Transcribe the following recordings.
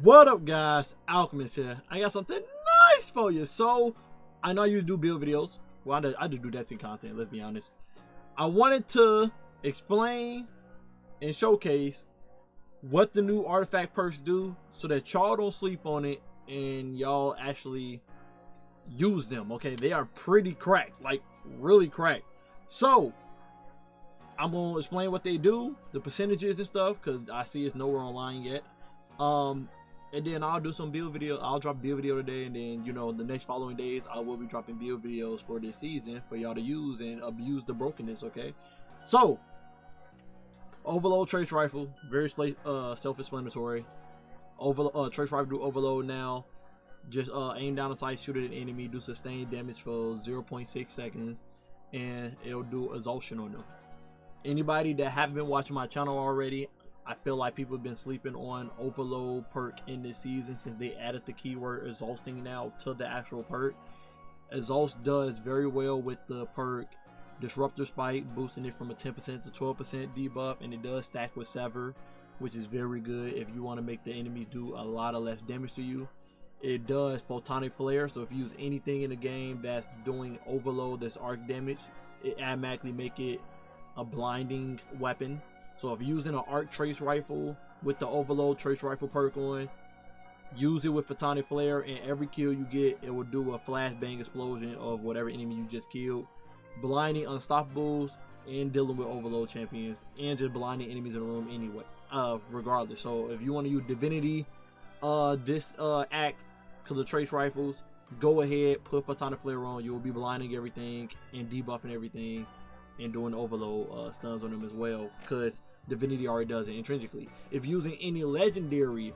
What up, guys? Alchemist here. I got something nice for you. So I know you do build videos. Well, I do Destiny content, let's be honest. I wanted to explain and showcase what the new artifact perks do so that y'all don't sleep on it and y'all actually use them. Okay, they are pretty cracked, like really cracked. So I'm gonna explain what they do, the percentages and stuff, because I see it's nowhere online yet. And then I'll do some build video. I'll drop a build video today, and then the next following days I will be dropping build videos for this season for y'all to use and abuse the brokenness. Okay, so overload trace rifle, very self-explanatory. Trace rifle do overload now. Just aim down the sight, shoot at an enemy, do sustained damage for 0.6 seconds, and it'll do exhaustion on them. Anybody that haven't been watching my channel already, I feel like people have been sleeping on overload perk in this season since they added the keyword exhausting now to the actual perk. Exhaust does very well with the perk Disruptor Spike, boosting it from a 10% to 12% debuff, and it does stack with Sever, which is very good if you want to make the enemies do a lot of less damage to you. It does Photonic Flare, so if you use anything in the game that's doing overload that's arc damage, it automatically make it a blinding weapon. So if you're using an arc trace rifle with the overload trace rifle perk on, use it with Photonic Flare, and every kill you get, it will do a flashbang explosion of whatever enemy you just killed, blinding unstoppables and dealing with overload champions and just blinding enemies in the room anyway, regardless. So if you want to use divinity this act to the trace rifles, go ahead, put Photonic Flare on. You will be blinding everything and debuffing everything and doing overload stuns on them as well, because divinity already does it intrinsically. If using any legendary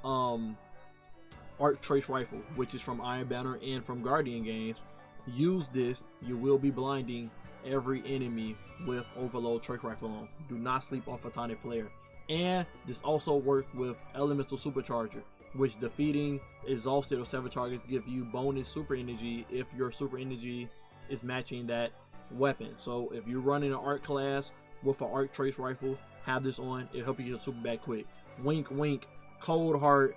arc trace rifle, which is from Iron Banner and from Guardian games, use this. You will be blinding every enemy with overload trace rifle on. Do not sleep on Photonic Flare. And this also works with Elemental Supercharger, which defeating exhausted or severed targets give you bonus super energy if your super energy is matching that weapon. So if you're running an arc class with an arc trace rifle, have this on. It'll help you get super back quick. Wink wink, Cold Heart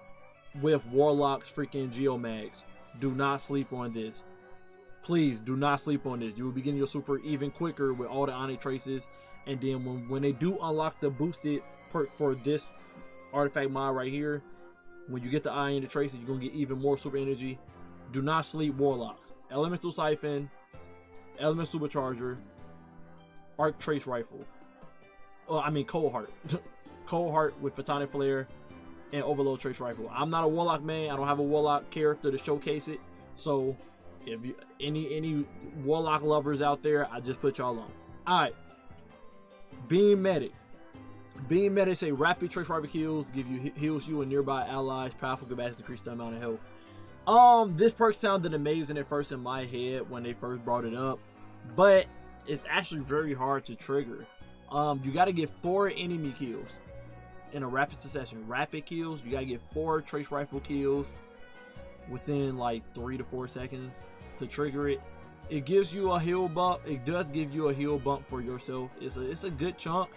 with Warlock's freaking Geomags. Do not sleep on this. Please do not sleep on this. You will be getting your super even quicker with all the Onyx traces. And then when they do unlock the boosted perk for this artifact mod right here, when you get the eye in the traces, you're gonna get even more super energy. Do not sleep Warlocks. Elemental Siphon, Elemental Supercharger, Arc Trace Rifle. Cold Heart. Cold Heart with Photonic Flare and Overload Trace Rifle. I'm not a Warlock man. I don't have a Warlock character to showcase it. So if you any Warlock lovers out there, I just put y'all on. Alright. Beam Medic. Beam Medic say rapid trace rifle kills, heals you and nearby allies, powerful capacity, increase the amount of health. This perk sounded amazing at first in my head when they first brought it up, but it's actually very hard to trigger. You got to get 4 enemy kills in a rapid succession. Rapid kills, you got to get 4 trace rifle kills within like 3 to 4 seconds to trigger it. It gives you a heal bump. It does give you a heal bump for yourself. It's a good chunk.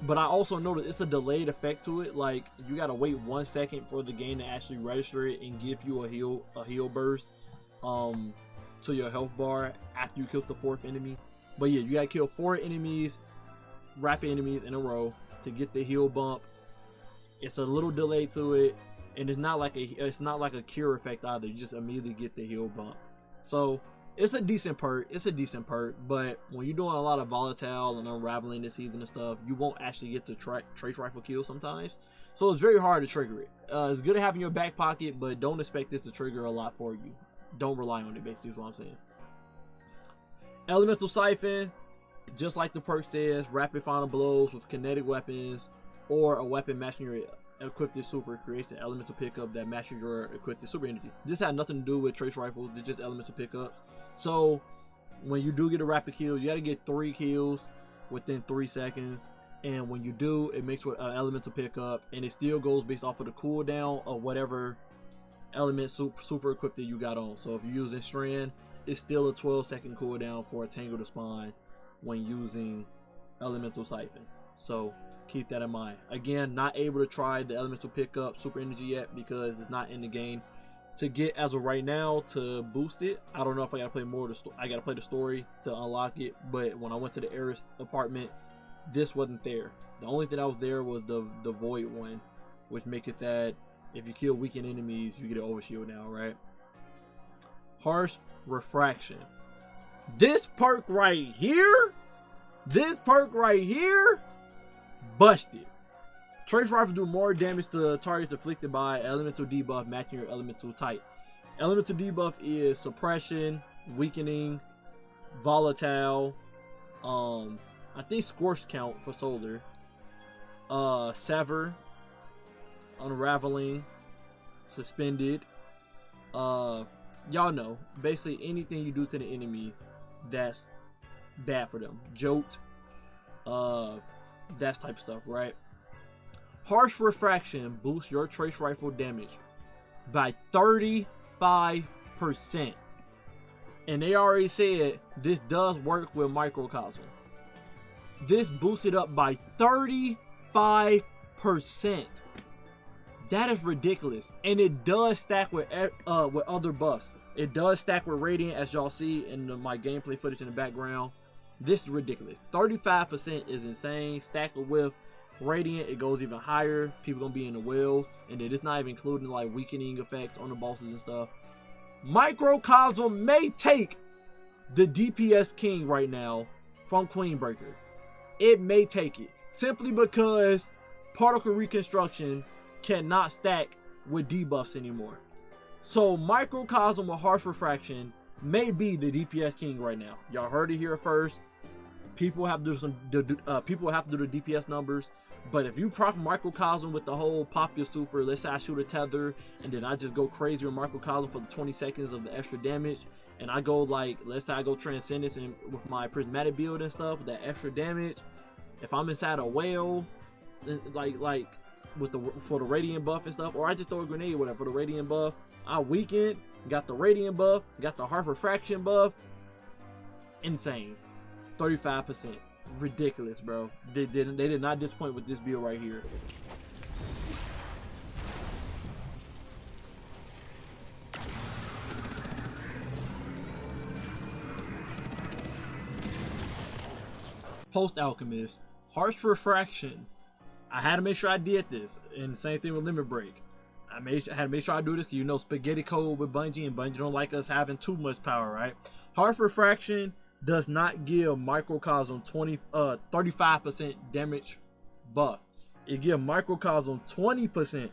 But I also noticed it's a delayed effect to it. Like, you gotta wait 1 second for the game to actually register it and give you a heal burst to your health bar after you kill the 4th enemy. But yeah, you gotta kill 4 enemies, rapid enemies in a row to get the heal bump. It's a little delay to it, and it's not like a cure effect either. You just immediately get the heal bump. So it's a decent perk. But when you're doing a lot of volatile and unraveling this season and stuff, you won't actually get the trace rifle kill sometimes. So it's very hard to trigger it. It's good to have in your back pocket, but don't expect this to trigger a lot for you. Don't rely on it, basically is what I'm saying. Elemental Siphon, just like the perk says, rapid final blows with kinetic weapons or a weapon matching your equipped super creates an elemental pickup that matches your equipped super energy. This had nothing to do with trace rifles. It's just elemental pickups. So when you do get a rapid kill, you got to get 3 kills within 3 seconds, and when you do, it makes with an elemental pickup, and it still goes based off of the cooldown of whatever element super equipped that you got on. So if you're using Strand, it's still a 12-second cooldown for a Tangle to spawn when using Elemental Siphon. So keep that in mind. Again, not able to try the elemental pickup super energy yet because it's not in the game to get as of right now to boost it. I don't know if I gotta play more of the I gotta play the story to unlock it, but when I went to the Eris apartment, this wasn't there. The only thing that was there was the void one, which makes it that if you kill weakened enemies, you get an overshield now, right? Harsh refraction. This perk right here, busted. Trace rifles do more damage to targets afflicted by elemental debuff matching your elemental type. Elemental debuff is suppression, weakening, volatile, I think scorched count for solar, sever, unraveling, suspended, y'all know, basically anything you do to the enemy that's bad for them. Jolt, that type of stuff, right? Harsh refraction boosts your trace rifle damage by 35%. And they already said this does work with microcosm. This boosts it up by 35%. That is ridiculous. And it does stack with other buffs. It does stack with Radiant, as y'all see in my gameplay footage in the background. This is ridiculous. 35% is insane. Stacked with Radiant, it goes even higher. People gonna be in the wells, and then it's not even including like weakening effects on the bosses and stuff. Microcosm may take the DPS king right now from Queenbreaker. It may take it simply because particle reconstruction cannot stack with debuffs anymore. So microcosm with harsh refraction may be the DPS king right now. Y'all heard it here first. People have to do people have to do the DPS numbers. But if you proc microcosm with the whole pop your super, let's say I shoot a tether and then I just go crazy with microcosm for the 20 seconds of the extra damage, and I go like, let's say I go transcendence and with my prismatic build and stuff, that extra damage. If I'm inside a whale, like with for the radiant buff and stuff, or I just throw a grenade or whatever for the radiant buff, I weaken, got the radiant buff, got the harsh refraction buff. Insane. 35%. Ridiculous, bro. They did not disappoint with this build right here. Post Alchemist, harsh refraction. I had to make sure I did this, and the same thing with Limit Break. I had to make sure I do this. You know, spaghetti code with Bungie, and Bungie don't like us having too much power, right? Harsh refraction does not give microcosm 35% damage buff. It gives microcosm 20%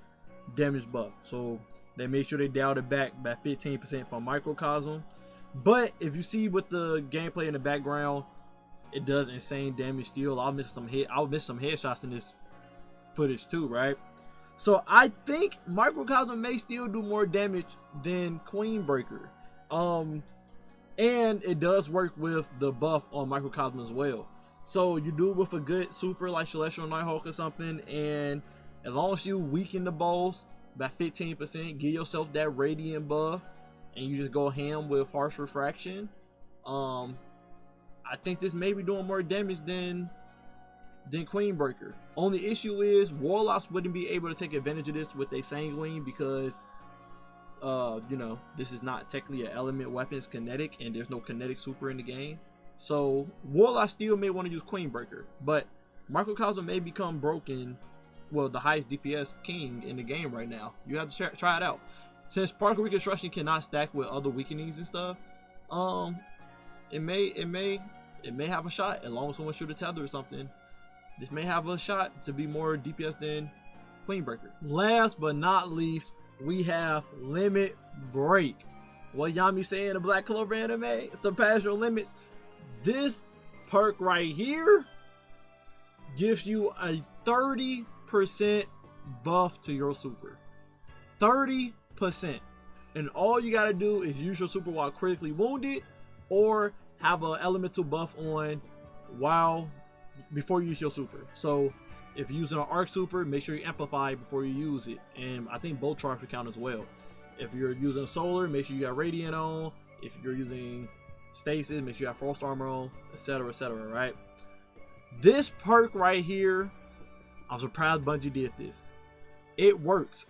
damage buff. So they made sure they dialed it back by 15% from microcosm. But if you see with the gameplay in the background, it does insane damage still. I'll miss some headshots in this footage too, right? So I think microcosm may still do more damage than Queenbreaker. And it does work with the buff on microcosm as well. So you do it with a good super like Celestial Nighthawk or something, and as long as you weaken the boss by 15%, give yourself that radiant buff, and you just go ham with harsh refraction, I think this may be doing more damage than Queenbreaker. Only issue is Warlocks wouldn't be able to take advantage of this with a Sanguine because you know, this is not technically an element weapon, it's kinetic, and there's no kinetic super in the game. So Warlock still may want to use Queenbreaker, but microcosm may become broken, well, the highest DPS king in the game right now. You have to try it out. Since particle reconstruction cannot stack with other weakenings and stuff, it may have a shot as long as someone shoot a tether or something. This may have a shot to be more DPS than Queenbreaker. Last but not least, we have Limit Break. What Yami say in the Black Clover anime? Surpass your limits. This perk right here gives you a 30% buff to your super. 30%. And all you gotta do is use your super while critically wounded, or have an elemental buff on before you use your super. So if you're using an arc super, make sure you amplify before you use it, and I think both charge count as well. If you're using solar, make sure you got radiant on. If you're using stasis, make sure you have frost armor on, etc., etc., right? This perk right here I'm surprised Bungie did this. It works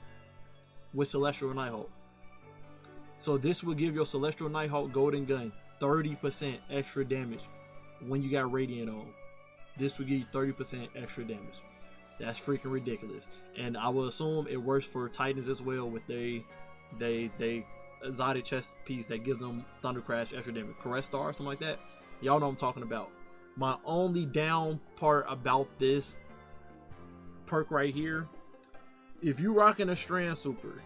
with Celestial Nighthawk. So this will give your Celestial Nighthawk Golden Gun 30% extra damage when you got Radiant on. This will give you 30% extra damage. That's freaking ridiculous. And I will assume it works for Titans as well with they exotic chest piece that gives them Thunder Crash extra damage. Caress Star or something like that. Y'all know what I'm talking about. My only down part about this perk right here, if you rocking a Strand Super,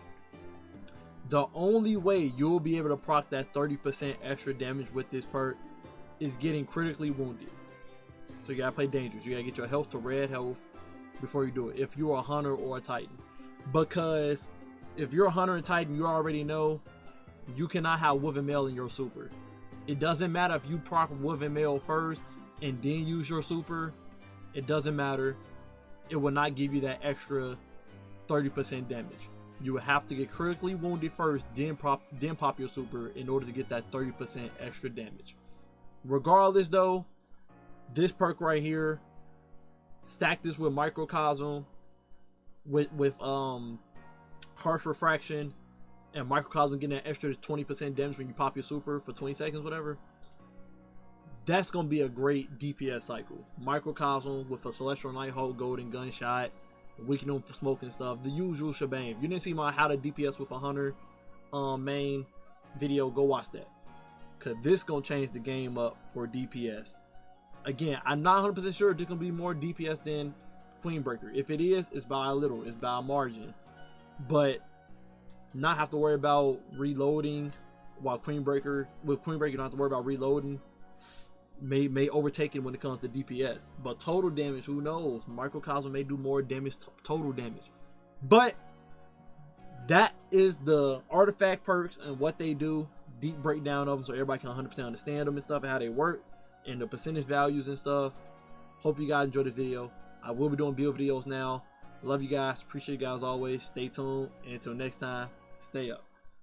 the only way you'll be able to proc that 30% extra damage with this perk is getting critically wounded. So you gotta play dangerous. You gotta get your health to red health before you do it, if you're a hunter or a titan. Because if you're a hunter and titan, you already know you cannot have Wolf and Mail in your super. It doesn't matter if you proc Wolf and Mail first and then use your super. It doesn't matter. It will not give you that extra 30% damage. You will have to get critically wounded first, then pop your super in order to get that 30% extra damage. Regardless though, this perk right here, stack this with Microcosm, with Harsh Refraction, and Microcosm getting an extra 20% damage when you pop your super for 20 seconds, whatever. That's gonna be a great DPS cycle. Microcosm with a Celestial Nighthawk Golden Gunshot, weaken them for smoke and stuff, the usual shebang. If you didn't see my how to DPS with a hunter main video, go watch that, cause this gonna change the game up for DPS. Again, I'm not 100% sure there's gonna be more DPS than Queenbreaker. If it is, it's by a little, it's by a margin. But not have to worry about reloading, while Queenbreaker, with Queenbreaker you don't have to worry about reloading. May overtake it when it comes to DPS. But total damage, who knows? Microcosm may do more damage, total damage. But that is the artifact perks and what they do. Deep breakdown of them so everybody can 100% understand them and stuff and how they work and the percentage values and stuff. Hope you guys enjoyed the video. I will be doing build videos now. Love you guys. Appreciate you guys always. Stay tuned. And until next time, stay up.